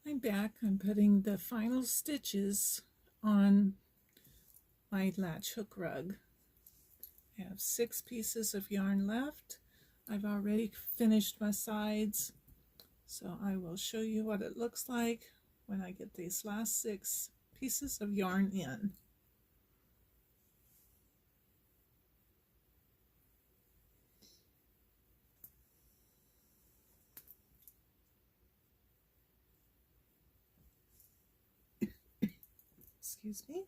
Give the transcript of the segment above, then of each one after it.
I'm back. I'm putting the final stitches on my latch hook rug. I have 6 pieces of yarn left. I've already finished my sides, so I will show you what it looks like when I get these last 6 pieces of yarn in. Excuse me.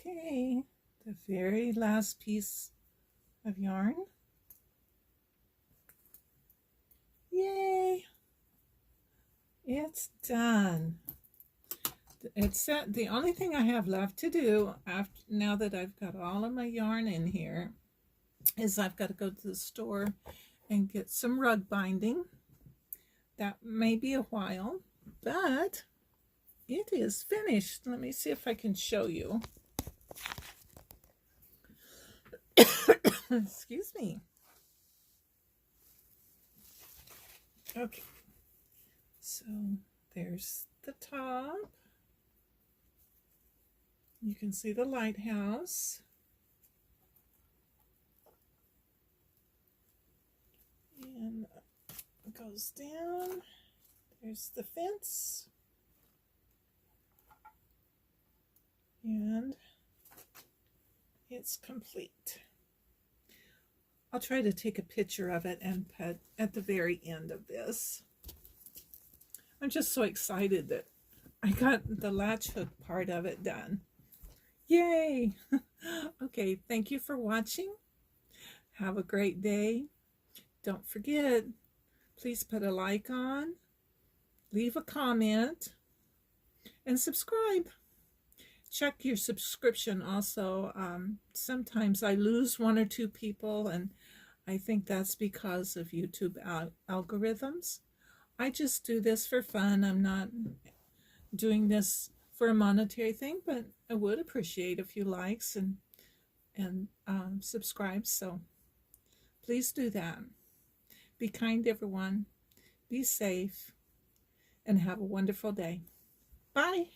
Okay, the very last piece of yarn. Yay! It's done. It's set. The only thing I have left to do after now that I've got all of my yarn in here is I've got to go to the store and get some rug binding. That may be a while, but it is finished. Let me see if I can show you. Excuse me. Okay, so there's the top. You can see the lighthouse. And it goes down. There's the fence. And it's complete. I'll try to take a picture of it and put at the very end of this. I'm just so excited that I got the latch hook part of it done. Yay! Okay, thank you for watching. Have a great day. Don't forget, please put a like on, leave a comment, and subscribe. Check your subscription also. Sometimes I lose 1 or 2 people, and I think that's because of YouTube algorithms. I just do this for fun. I'm not doing this for a monetary thing, but I would appreciate a few likes and subscribe. So please do that. Be kind, everyone. Be safe, and have a wonderful day. Bye.